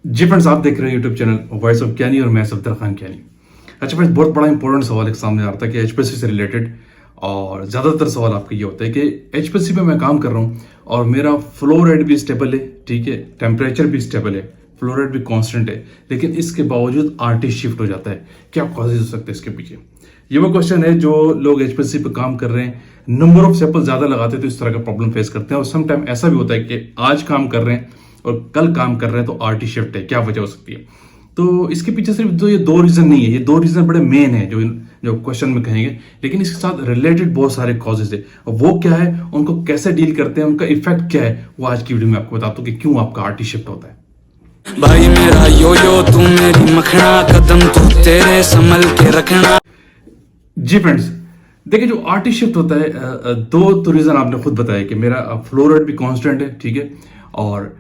जी friends, आप देख रहे हैं यूट्यूब चैनल वॉइस ऑफ ज्ञानी और मैं सफदर खान ज्ञानी। अच्छा फ्रेंड्स, बहुत बड़ा इंपॉर्टेंट सवाल एक सामने आ रहा था कि एचपीएससी से रिलेटेड। और ज़्यादातर सवाल आपका ये होता है कि एचपीएससी पे मैं काम कर रहा हूँ और मेरा फ्लो रेट भी स्टेबल है, ठीक है, टेम्परेचर भी स्टेबल है, फ्लो रेट भी कांस्टेंट है, लेकिन इसके बावजूद आरटी शिफ्ट हो जाता है। क्या कॉजेज हो सकते हैं इसके पीछे? ये वो क्वेश्चन है जो लोग एचपीएससी पे काम कर रहे हैं, नंबर ऑफ सैंपल ज्यादा लगाते हैं तो इस तरह का प्रॉब्लम फेस करते हैं। और सम टाइम ऐसा भी होता है कि आज काम कर रहे हैं और कल काम कर रहे हैं तो आरटी शिफ्ट है। क्या वजह हो सकती है? तो इसके पीछे सिर्फ तो ये दो रीजन नहीं है, ये दो रीजन बड़े मेन है जो जो क्वेश्चन में कहेंगे, लेकिन इसके साथ रिलेटेड बहुत सारे कॉजेज है। और वो क्या है, उनको कैसे डील करते हैं, उनका इफेक्ट क्या है, वो आज की वीडियो में आपको बताता हूँ कि क्यों आपका आरटी शिफ्ट होता है। भाई मेरा यो यो तू मेरी मखना, कदम तू तेरे संभल के रखना। जी फ्रेंड्स, देखिए जो आरटी शिफ्ट होता है, दो तो रीजन आपने खुद बताया कि मेरा फ्लो रेट भी कांस्टेंट है, ठीक है, और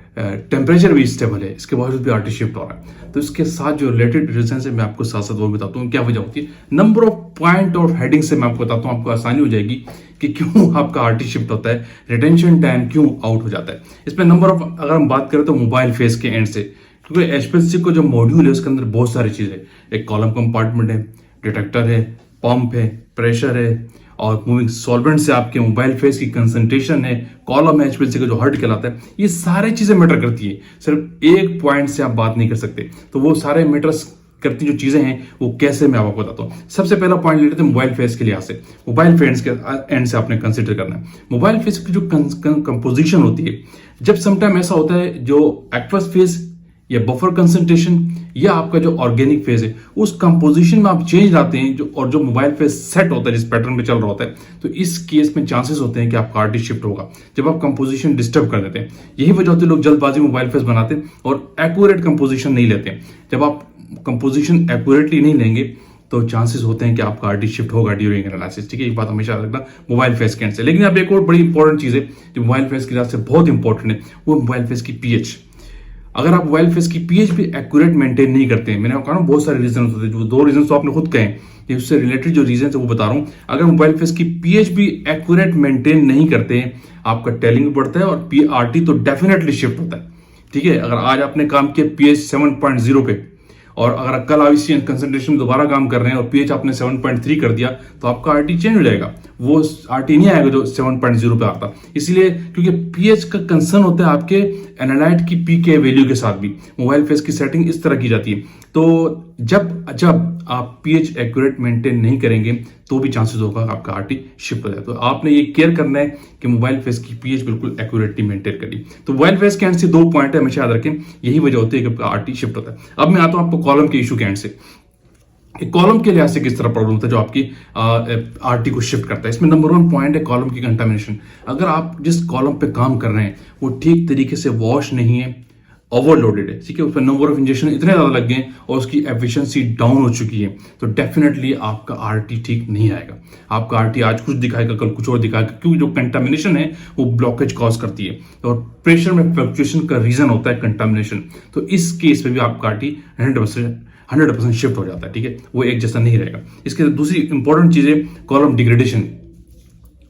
टेम्परेचर भी स्टेबल है, इसके बावजूद भी आरटी शिफ्ट हो रहा है। तो इसके साथ जो रिलेटेड रीजन है मैं आपको साथ साथ वो बताता हूँ क्या वजह होती है। नंबर ऑफ पॉइंट और हेडिंग से मैं आपको बताता हूँ, आपको आसानी हो जाएगी कि क्यों आपका आरटी शिफ्ट होता है, रिटेंशन टाइम क्यों आउट हो जाता है। इसमें नंबर ऑफ अगर हम बात करें तो मोबाइल फेस के एंड से, क्योंकि एचपीएससी को जो मॉड्यूल है उसके अंदर बहुत सारी चीजें, एक कॉलम कंपार्टमेंट है, डिटेक्टर है, पंप है, प्रेशर है, और मूविंग सॉल्वेंट से आपके मोबाइल फेस की कंसंट्रेशन है, कॉलम है एचपीएससी का जो हर्ट कहलाता है, ये सारी चीजें मैटर करती है। सिर्फ एक पॉइंट से आप बात नहीं कर सकते। तो वो सारे मैटर्स करती जो चीजें हैं वो कैसे मैं आपको बताता हूँ। सबसे पहला पॉइंट लेते हैं मोबाइल फेस के लिहाज से। मोबाइल फेस के एंड से आपने कंसिडर करना है मोबाइल फेस की जो कंपोजिशन होती है। जब समटाइम ऐसा होता है जो एक्वस फेस या बफर कंसंट्रेशन या आपका जो ऑर्गेनिक फेज है उस कंपोजिशन में आप चेंज लाते हैं जो, और जो मोबाइल फेज सेट होता है जिस पैटर्न में चल रहा होता है, तो इस केस में चांसेस होते हैं कि आपका आरटी शिफ्ट होगा जब आप कंपोजिशन डिस्टर्ब कर देते हैं। यही वजह होती है लोग जल्दबाजी मोबाइल फेज बनाते हैं और एक्यूरेट कंपोजिशन नहीं लेते हैं। जब आप कंपोजिशन एक्यूरेटली नहीं लेंगे तो चांसेस होते हैं कि आपका आरटी शिफ्ट होगा ड्यूरिंग एनालिसिस, ठीक है। एक बात हमेशा याद रखना मोबाइल फेस के एंड से। लेकिन अब एक और बड़ी इंपॉर्टेंट चीज है जो मोबाइल फेस के लिहाज से बहुत इंपॉर्टेंट है, वो मोबाइल फेस की पीएच। अगर आप मोबाइल फेस की पीएच भी एक्यूरेट मेंटेन नहीं करते हैं, मैंने कहा ना बहुत सारे रीजन होते हैं, जो दो रीजन तो आपने खुद कहे, ये उससे रिलेटेड जो रीजन है वो बता रहा हूं। अगर मोबाइल फेस की पीएच भी एक्यूरेट मेंटेन नहीं करते हैं, आपका टेलिंग भी बढ़ता है और आरटी तो डेफिनेटली शिफ्ट होता है, ठीक है। अगर आज आपने काम किया पीएच 7.0 पे और अगर कल आप इसी कंसंट्रेशन में दोबारा काम कर रहे हैं और पीएच आपने 7.3 कर दिया तो आपका आरटी चेंज हो जाएगा, वो आरटी नहीं आएगा जो 7.0 पे आता। इसलिए क्योंकि पीएच का कंसर्न होता है आपके एनालाइट की पीके वैल्यू के साथ भी मोबाइल फेस की सेटिंग इस तरह की जाती है। तो जब आप पीएच एक्यूरेट मेंटेन नहीं करेंगे तो भी चांसेस होगा आपका आरटी शिफ्ट हो जाए। तो आपने ये केयर करना है कि मोबाइल फेस की पीएच बिल्कुल एक्यूरेटली मेंटेन करिए। तो मोबाइल फेस के एंड से दो पॉइंट है, हमेशा याद रखें, यही वजह होती है कि आपका आरटी शिफ्ट होता है। अब मैं आता हूं आपको कॉलम के इशू के एंड से। कॉलम के लिहाज से किस तरह प्रॉब्लम होता है जो आपकी आरटी को शिफ्ट करता है। इसमें नंबर वन पॉइंट है कॉलम की कंटामिनेशन। अगर आप जिस कॉलम पे काम कर रहे हैं वो ठीक तरीके से वॉश नहीं है, ओवरलोडेड है, ठीक है, उस पर नंबर ऑफ इंजेक्शन इतने ज्यादा लग गए और उसकी एफिशिएंसी डाउन हो चुकी है, तो डेफिनेटली आपका आरटी ठीक नहीं आएगा। आपका आरटी आज कुछ दिखाएगा, कल कुछ और दिखाएगा, क्योंकि जो कंटामिनेशन है वो ब्लॉकेज कॉज करती है और प्रेशर में फ्लक्चुएशन का रीजन होता है कंटामिनेशन। तो इस केस में भी आपका आरटी 100% शिफ्ट हो जाता है, ठीक है, वो एक जैसा नहीं रहेगा। इसके दूसरी इंपॉर्टेंट चीज है कॉलम डिग्रेडेशन,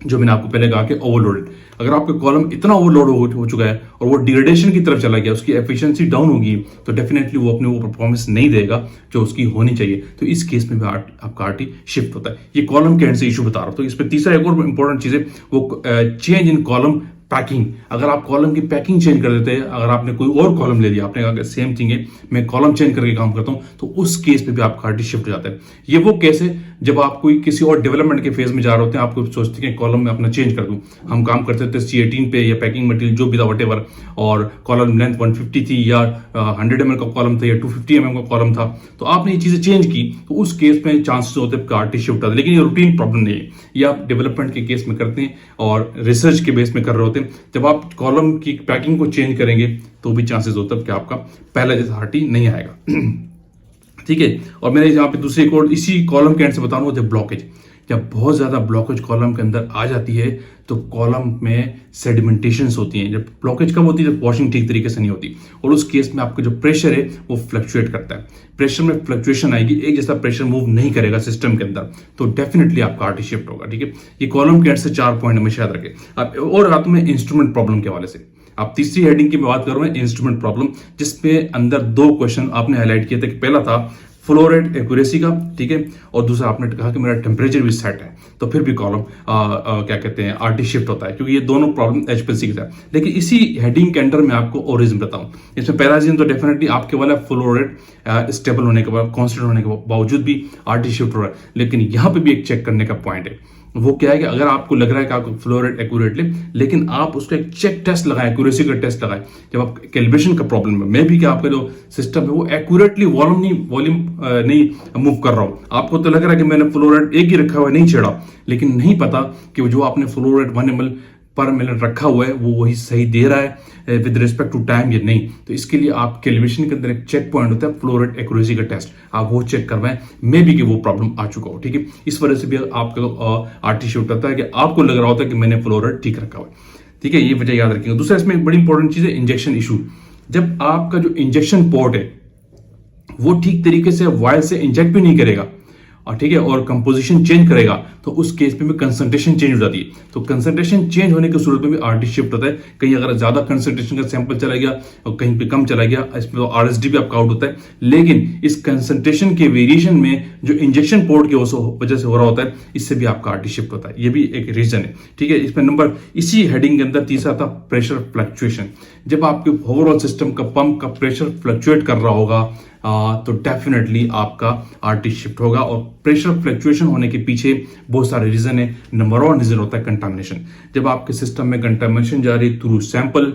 जो मैंने आपको पहले कहा कि ओवरलोडेड। अगर आपका कॉलम इतना ओवरलोड हो चुका है और वो डिग्रेडेशन की तरफ चला गया, उसकी एफिशिएंसी डाउन होगी, तो डेफिनेटली वो अपने वो परफॉर्मेंस नहीं देगा जो उसकी होनी चाहिए। तो इस केस में भी आपका आरटी शिफ्ट होता है। ये कॉलम के एंड से इशू बता रहा हूं। तो इस पर तीसरा एक और इंपॉर्टेंट चीज है वो चेंज इन कॉलम पैकिंग। अगर आप कॉलम की पैकिंग चेंज कर देते हैं, अगर आपने कोई और कॉलम ले लिया, आपने कहा सेम थिंग है मैं कॉलम चेंज करके काम करता हूं, तो उस केस पे भी आपका आरटी शिफ्ट हो जाता है। ये वो केस है जब आप कोई किसी और डेवलपमेंट के फेज में जा रहे होते हैं, आपको सोचते हैं कॉलम में अपना चेंज कर दूं। हम काम करते थे C18 पे या पैकिंग मटेरियल जो भी था वटेवर, और कॉलम लेंथ 150 थी या 100 ml का कॉलम था या 250 mm का कॉलम था, तो आपने ये चीजें चेंज की, तो उस केस में चांसेस होते हैं आरटी शिफ्ट होता है। लेकिन ये रूटीन प्रॉब्लम नहीं है, ये आप डेवलपमेंट के केस में करते हैं और रिसर्च के बेस में कर रहे होते हैं। जब आप कॉलम की पैकिंग को चेंज करेंगे तो भी चांसेस होता है कि आपका पहला जैसा आरटी नहीं आएगा, ठीक है। और मैंने यहाँ पे दूसरी कोड इसी कॉलम के एंड से बताऊंगा, जब ब्लॉकेज, जब बहुत ज्यादा ब्लॉकेज कॉलम के अंदर आ जाती है तो कॉलम में सेडिमेंटेशंस होती हैं। जब ब्लॉकेज कब होती है, जब वॉशिंग ठीक तरीके से नहीं होती, और उस केस में आपका जो प्रेशर है वो फ्लक्चुएट करता है। प्रेशर में फ्लक्चुएशन आएगी, एक जैसा प्रेशर मूव नहीं करेगा सिस्टम के अंदर, तो डेफिनेटली आपका आरटी शिफ्ट होगा, ठीक है। ये कॉलम के एंड से 4 पॉइंट हमेशा याद रखें। और आता हूं मैं इंस्ट्रूमेंट प्रॉब्लम के हवाले से। आप तीसरी हेडिंग की मैं बात कर रहा हूँ इंस्ट्रूमेंट प्रॉब्लम, जिसमें अंदर दो क्वेश्चन आपने हाईलाइट किए थे कि पहला था फ्लो रेट एक्यूरेसी का, ठीक है, और दूसरा आपने कहा कि मेरा टेम्परेचर भी सेट है, तो फिर भी कॉलम क्या कहते हैं आरटी शिफ्ट होता है, क्योंकि ये दोनों प्रॉब्लम एचपीएलसी के साथ। लेकिन इसी हेडिंग के अंडर मैं आपको और रीजन बताऊं। इसमें पहला रीजन तो डेफिनेटली आपके वाला फ्लो रेट स्टेबल होने के बाद, कॉन्स्टेंट होने के बावजूद भी आरटी शिफ्ट हो रहा है। लेकिन यहाँ पे भी एक चेक करने का पॉइंट है, वो क्या है कि अगर आपको लग रहा है कि आपको फ्लो रेट एक्यूरेटली, लेकिन आप उसका एक चेक टेस्ट लगाएं, एक्यूरेसी का टेस्ट लगाएं। जब आप कैलिब्रेशन का प्रॉब्लम है, मैं भी कि आपका जो सिस्टम है वो एक्यूरेटली वॉल्यूम नहीं मूव कर रहा हूं, आपको तो लग रहा है कि मैंने फ्लो रेट एक ही रखा हुआ है, नहीं छेड़ा, लेकिन नहीं पता कि जो आपने फ्लो रेट 1 ml पर मिनट रखा हुआ है वो वही सही दे रहा है विद रिस्पेक्ट टू टाइम या नहीं। तो इसके लिए आप कैलिब्रेशन के अंदर एक चेक पॉइंट होता है फ्लो रेट एक्यूरेसी का टेस्ट, आप वो चेक करवाएं, मे बी कि वो प्रॉब्लम आ चुका हो, ठीक है। इस वजह से भी आपका आरटी शिफ्ट होता है कि आपको लग रहा होता है कि मैंने फ्लो रेट ठीक रखा हुआ है, ठीक है, ये वजह याद रखेंगे। दूसरा इसमें एक बड़ी इंपॉर्टेंट चीज है इंजेक्शन इशू। जब आपका जो इंजेक्शन पोर्ट है वो ठीक तरीके से वायर से इंजेक्ट भी नहीं करेगा, और ठीक है, और कंपोजिशन चेंज करेगा, तो उस केस में भी कंसंट्रेशन चेंज हो जाती है। तो कंसंट्रेशन चेंज होने की सूरत में भी आरटी शिफ्ट होता है। कहीं अगर ज्यादा कंसंट्रेशन का सैंपल चला गया और कहीं पे कम चला गया, इसमें तो आरएसडी भी आपका आउट होता है। लेकिन इस कंसंट्रेशन के वेरिएशन में जो इंजेक्शन पोर्ट की वजह से हो रहा होता है, इससे भी आपका आरटी शिफ्ट होता है। ये भी एक रीजन है, ठीक है। इसमें नंबर इसी हेडिंग के अंदर तीसरा था प्रेशर फ्लक्चुएशन। जब आपके ओवरऑल सिस्टम का पंप का प्रेशर फ्लक्चुएट कर रहा होगा तो डेफिनेटली आपका आरटी शिफ्ट होगा। और प्रेशर फ्लक्चुएशन होने के पीछे बहुत सारे रीजन है। नंबर 1 रीजन होता है कंटामिनेशन। जब आपके सिस्टम में कंटामिनेशन जा रही थ्रू सैंपल,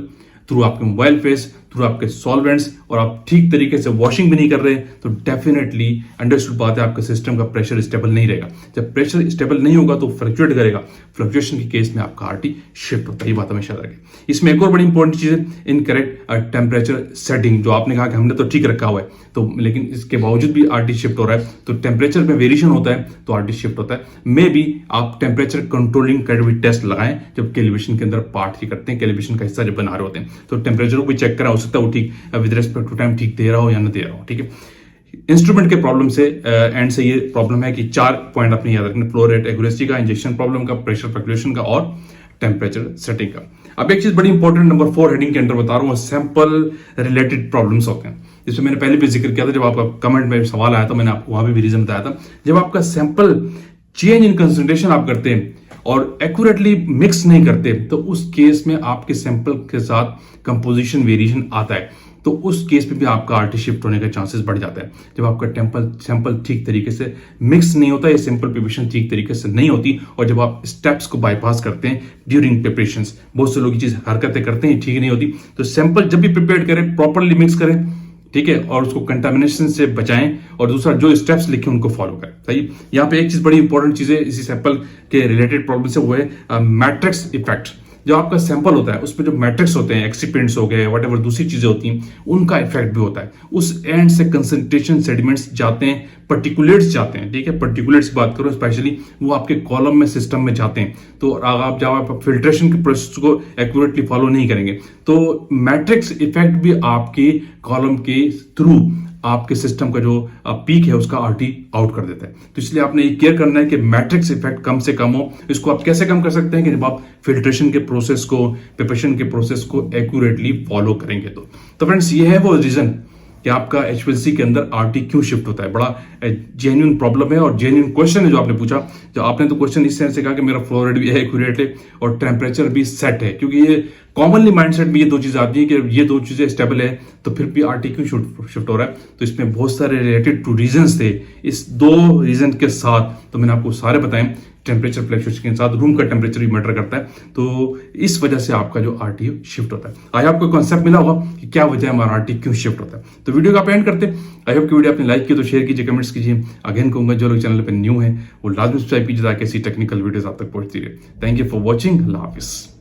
थ्रू आपके मोबाइल फेस, थ्रू आपके सॉल्वेंट्स, और आप ठीक तरीके से वॉशिंग भी नहीं कर रहे, तो डेफिनेटली अंडरस्टूड बात है आपके सिस्टम का प्रेशर स्टेबल नहीं रहेगा। जब प्रेशर स्टेबल नहीं होगा तो फ्लक्चुएट करेगा, फ्लक्चुएशन के केस में आपका आरटी शिफ्ट होता है। ये बात हमेशा रखें। इसमें एक और बड़ी इंपॉर्टेंट चीज है इनकरेक्ट टेम्परेचर सेटिंग। जो आपने कहा कि हमने तो ठीक रखा हुआ है, तो लेकिन इसके बावजूद भी आरटी शिफ्ट हो रहा है, तो टेम्परेचर में वेरिएशन होता है तो आरटी शिफ्ट होता है। मे बी आप टेम्परेचर कंट्रोलिंग कैटेगरी टेस्ट लगाएं जब कैलिब्रेशन के अंदर पार्ट करते हैं, कैलिब्रेशन का हिस्सा जब बना रहे होते हैं, तो टेम्परेचर को भी चेक करा, हो सकता है वो ठीक विद रिस्पेक्ट टू टाइम ठीक दे रहा हो या ना दे रहा हो, ठीक है। इंस्ट्रूमेंट के प्रॉब्लम से एंड से ये प्रॉब्लम है कि 4 पॉइंट अपने याद रखने, फ्लो रेट एक्यूरेसी का, इंजेक्शन प्रॉब्लम का, प्रेशर फ्लक्चुएशन का और टेम्परेचर सेटिंग का। अब एक चीज बड़ी इंपॉर्टेंट नंबर 4 हेडिंग के अंदर बता रहा हूं, सैंपल रिलेटेड प्रॉब्लम्स होते हैं। जिसमें मैंने पहले भी जिक्र किया था, जब आपका कमेंट में सवाल आया था, मैंने आपको वहां भी रीजन बताया था। जब आपका सैंपल चेंज इन कंसंट्रेशन आप करते हैं और एक्यूरेटली मिक्स नहीं करते, तो उस केस में आपके सैंपल के साथ कंपोजिशन वेरिएशन आता है, तो उस केस में भी आपका आरटी शिफ्ट होने के चांसेस बढ़ जाते हैं। जब आपका सैंपल ठीक तरीके से मिक्स नहीं होता, या सैंपल प्रिपरेशन ठीक तरीके से नहीं होती, और जब आप स्टेप्स को बाईपास करते हैं ड्यूरिंग प्रिपरेशंस, बहुत से लोग ये चीज हरकतें करते हैं ठीक नहीं होती। तो सैंपल जब भी प्रिपेयर करें प्रॉपरली मिक्स करें, ठीक है, और उसको कंटामिनेशन से बचाएं, और दूसरा जो स्टेप्स लिखे उनको फॉलो करें। सही। यहाँ पे एक चीज बड़ी इंपॉर्टेंट चीज है इसी सैंपल के रिलेटेड प्रॉब्लम से, वो है मैट्रिक्स इफेक्ट। जो आपका सैंपल होता है उसमें जो मैट्रिक्स होते हैं, एक्सिपेंट्स हो गए, व्हाटएवर दूसरी चीजें होती हैं, उनका इफेक्ट भी होता है। उस एंड से कंसंट्रेशन सेडिमेंट्स जाते हैं, पर्टिकुलेट्स जाते हैं, ठीक है, पर्टिकुलेट्स की बात करो स्पेशली, वो आपके कॉलम में सिस्टम में जाते हैं। तो आप जब आप फिल्ट्रेशन के प्रोसेस को एक्यूरेटली फॉलो नहीं करेंगे, तो मैट्रिक्स इफेक्ट भी आपके कॉलम के थ्रू आपके सिस्टम का जो पीक है उसका आरटी आउट कर देता है। तो इसलिए आपने ये केयर करना है कि मैट्रिक्स इफेक्ट कम से कम हो। इसको आप कैसे कम कर सकते हैं कि जब आप फिल्ट्रेशन के प्रोसेस को, प्रिपरेशन के प्रोसेस को एक्यूरेटली फॉलो करेंगे। तो फ्रेंड्स, ये है वो रीजन कि आपका एचपीएलसी के अंदर आरटी क्यों शिफ्ट होता है। बड़ा जेन्युइन प्रॉब्लम है और जेन्युइन क्वेश्चन है जो आपने पूछा। जो आपने तो क्वेश्चन इस सेंस से कहा कि मेरा फ्लो रेट भी है एक्यूरेट है और टेम्परेचर भी सेट है, क्योंकि ये कॉमनली माइंडसेट में ये दो चीजें आती है कि ये दो चीजें स्टेबल है, तो फिर भी आरटी क्यों शिफ्ट हो रहा है। तो इसमें बहुत सारे रिलेटेड टू रीजंस थे। इस 2 रीजन के साथ तो मैंने आपको सारे बताए, टेम्परेचर फ्लक्चुएशन के साथ रूम का टेम्परेचर भी मैटर करता है, तो इस वजह से आपका जो आरटी शिफ्ट होता है। आई आपको कॉन्सेप्ट मिला होगा कि क्या वजह है हमारा आरटी क्यों शिफ्ट होता है। तो वीडियो का आप एंड करते हैं। आई होप कि वीडियो आपने लाइक किया तो शेयर कीजिए, कमेंट्स कीजिए। अगेन कहूंगा जो लोग चैनल पर न्यू है वो लाजमी सब्सक्राइब कीजिए ताकि ऐसी टेक्निकल वीडियोस आप तक पहुंचती रहे। Thank you for watching. Allah Hafiz.